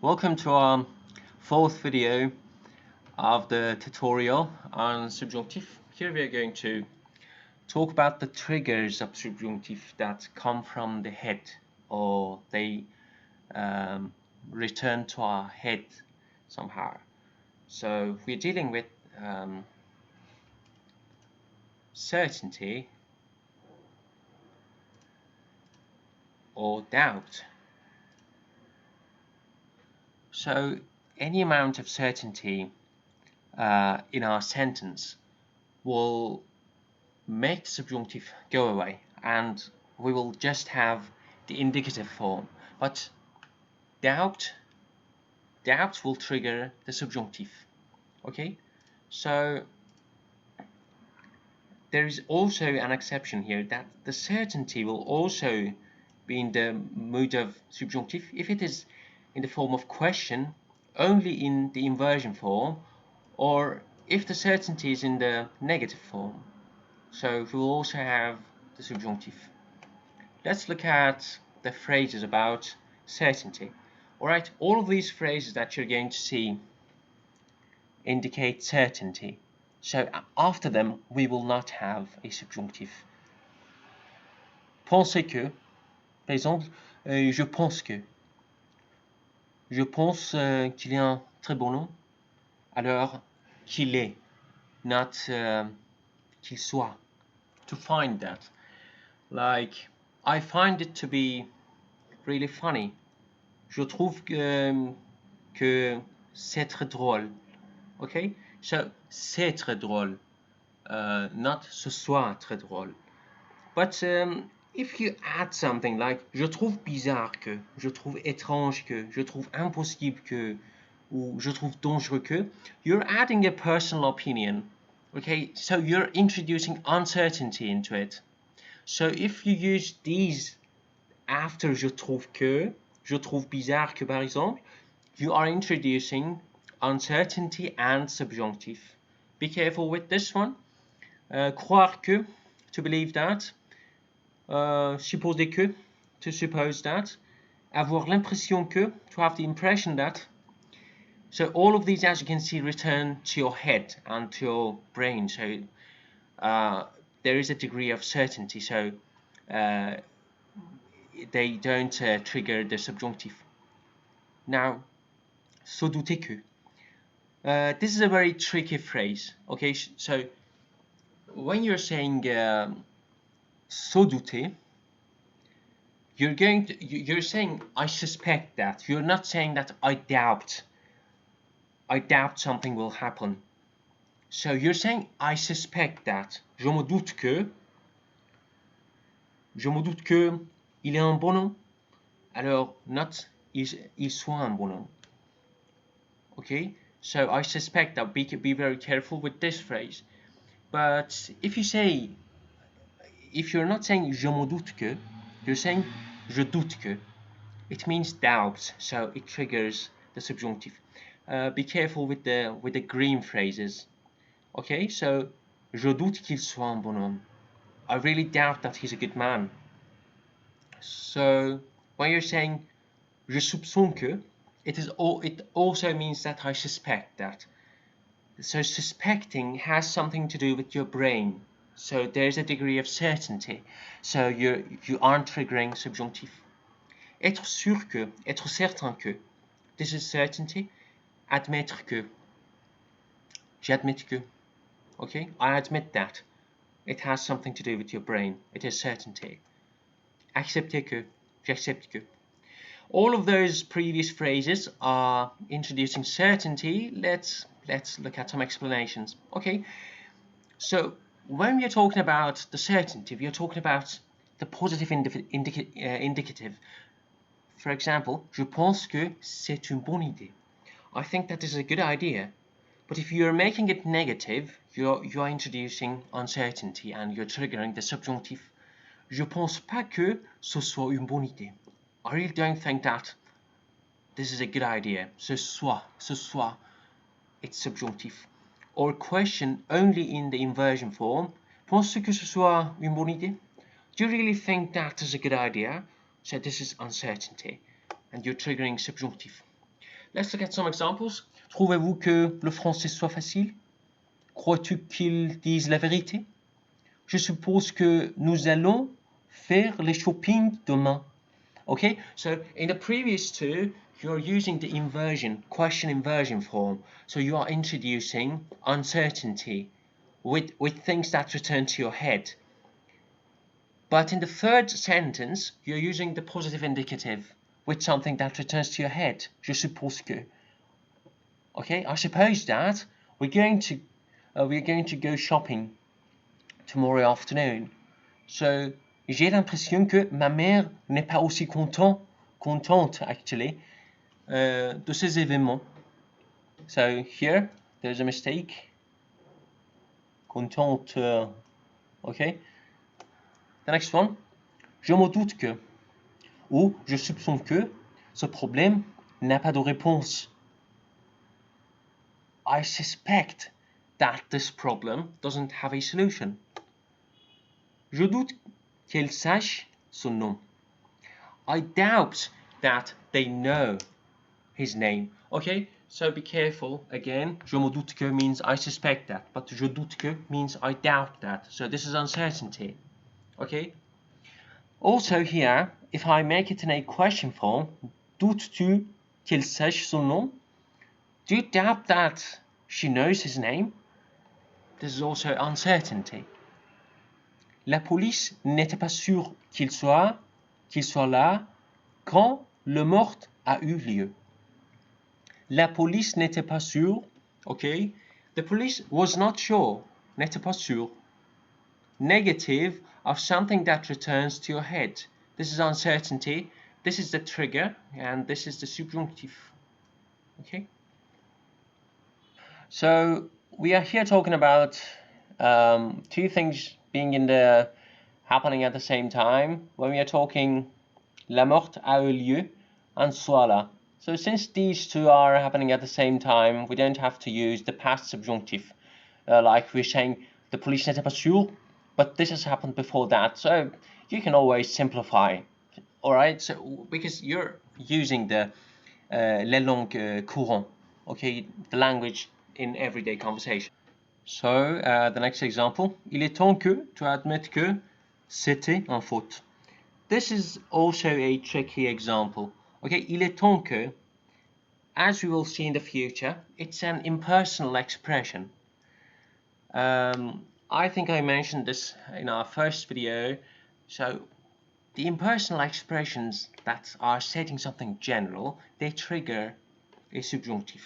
Welcome to our fourth video of the tutorial on subjunctive. Here we are going to talk about the triggers of subjunctive that come from the head, or they return to our head somehow. So we're dealing with certainty or doubt. So any amount of certainty in our sentence will make the subjunctive go away, and we will just have the indicative form. But doubt will trigger the subjunctive. Okay, so there is also an exception here, that the certainty will also be in the mood of subjunctive if it is in the form of question only in the inversion form, or if the certainty is in the negative form. So we will also have the subjunctive. Let's look at the phrases about certainty. Alright, all of these phrases that you're going to see indicate certainty. So after them, we will not have a subjunctive. Pensez que, par exemple, je pense que. Je pense qu'il est un très bon nom. Alors, qu'il est, not qu'il soit. To find that. Like, I find it to be really funny. Je trouve que c'est très drôle. Okay? So, c'est très drôle. Not ce soit très drôle. But if you add something like je trouve bizarre que, je trouve étrange que, je trouve impossible que, ou je trouve dangereux que, you're adding a personal opinion. Okay? So you're introducing uncertainty into it. So if you use these after je trouve que, je trouve bizarre que par exemple, you are introducing uncertainty and subjunctive. Be careful with this one. Croire que, to believe that. Supposer que, to suppose that. Avoir l'impression que, to have the impression that. So all of these, as you can see, return to your head and to your brain. So there is a degree of certainty. So they don't trigger the subjunctive. Now, se douter que. This is a very tricky phrase. Okay, so when you're saying se douter, you're saying I suspect that. You're not saying that I doubt something will happen. So you're saying I suspect that. Je me doute que il est un bon homme. Alors, not il soit un bon homme. Okay, so I suspect that. Be very careful with this phrase. But if you're not saying je me doute que, you're saying je doute que. It means doubt, so it triggers the subjunctive. Be careful with the green phrases. Okay, so je doute qu'il soit un bon homme. I really doubt that he's a good man. So when you're saying je soupçonne que, it also means that I suspect that. So suspecting has something to do with your brain. So there's a degree of certainty. So you aren't triggering subjunctive. Être sûr que, être certain que. This is certainty. Admettre que. J'admets que. Okay, I admit that. It has something to do with your brain. It is certainty. Accepter que. J'accepte que. All of those previous phrases are introducing certainty. Let's look at some explanations. Okay, so when we are talking about the certainty, we are talking about the positive indicative. For example, je pense que c'est une bonne idée. I think that is a good idea. But if you're making it negative, you are introducing uncertainty and you're triggering the subjunctive. Je pense pas que ce soit une bonne idée. I really don't think that this is a good idea. Ce soit, it's subjunctive. Or question only in the inversion form. Penses-tu que ce soit une bonne idée? Do you really think that is a good idea? So this is uncertainty, and you're triggering subjunctive. Let's look at some examples. Trouvez-vous que le français soit facile? Crois-tu qu'ils disent la vérité? Je suppose que nous allons faire les shopping demain. Okay, so in the previous two, you're using the inversion, question inversion form. So you are introducing uncertainty with things that return to your head. But in the third sentence, you're using the positive indicative with something that returns to your head. Je suppose que. Okay, I suppose that we're going to go shopping tomorrow afternoon. So j'ai l'impression que ma mère n'est pas aussi contente actually, de ces événements. So here there's a mistake. Contente. Okay. The next one. Je me doute que ou je soupçonne que ce problème n'a pas de réponse. I suspect that this problem doesn't have a solution. Je doute qu'elle sache son nom. I doubt that they know his name. Okay, so be careful again. Je me doute que means I suspect that, but je doute que means I doubt that. So this is uncertainty. Okay. Also here, if I make it in a question form, doutes-tu qu'il sache son nom? Do you doubt that she knows his name? This is also uncertainty. La police n'était pas sûre qu'il soit là quand le meurtre a eu lieu. La police n'était pas sûre. Okay. The police was not sure. N'était pas sûre. Negative of something that returns to your head. This is uncertainty. This is the trigger, and this is the subjunctive. Okay. So we are here talking about two things being happening at the same time. When we are talking la mort a eu lieu and soit là. So since these two are happening at the same time, we don't have to use the past subjunctive. Like we're saying, the police n'était pas sûr, but this has happened before that. So you can always simplify. Alright, so because you're using the les langues courantes, okay, the language in everyday conversation. So the next example, il est temps que tu admettes que c'était une faute. This is also a tricky example. Okay, il est temps que, as we will see in the future, it's an impersonal expression. I think I mentioned this in our first video. So the impersonal expressions that are stating something general, they trigger a subjunctive.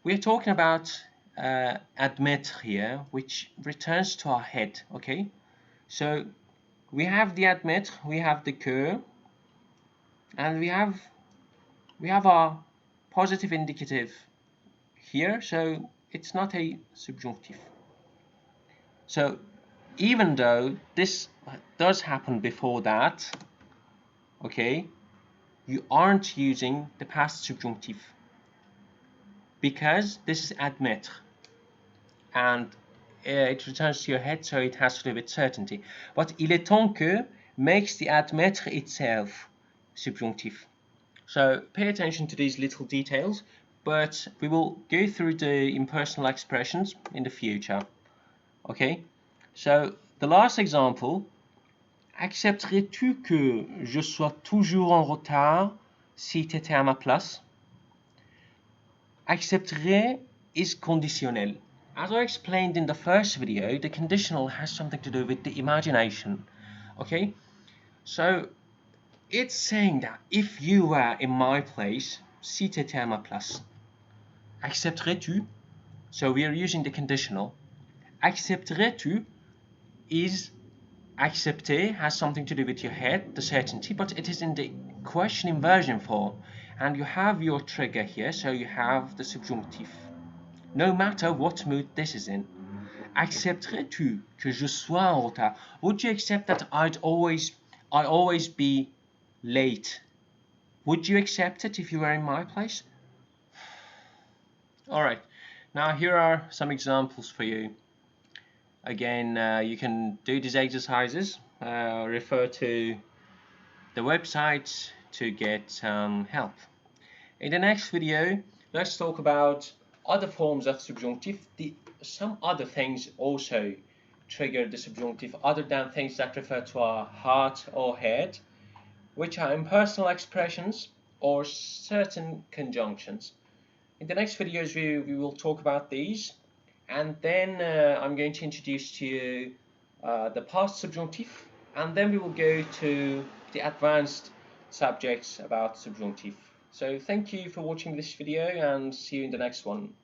We're talking about admettre here, which returns to our head, okay? So we have the admettre, we have the que, and we have our positive indicative here, so it's not a subjunctive. So even though this does happen before that, okay, you aren't using the past subjunctive because this is admettre and it returns to your head, so it has to do with certainty. But il est temps que makes the admettre itself subjunctive. So pay attention to these little details, but we will go through the impersonal expressions in the future. Okay, so the last example, accepterais-tu que je sois toujours en retard si tu étais à ma place? Accepterais is conditional. As I explained in the first video, the conditional has something to do with the imagination. Okay, so it's saying that if you were in my place, si tu étais à ma place, accepterais-tu? So we are using the conditional. Accepterais-tu is accepter has something to do with your head, the certainty, but it is in the question inversion form. And you have your trigger here, so you have the subjunctive. No matter what mood this is in. Accepterais-tu que je sois en retard? Would you accept that I always be late? Would you accept it if you were in my place? Alright, now here are some examples for you. Again, you can do these exercises, refer to the website to get help. In the next video, let's talk about other forms of subjunctive. Some other things also trigger the subjunctive other than things that refer to our heart or head, which are impersonal expressions or certain conjunctions. In the next videos, we will talk about these, and then I'm going to introduce to you the past subjunctive, and then we will go to the advanced subjects about subjunctive. So thank you for watching this video, and see you in the next one.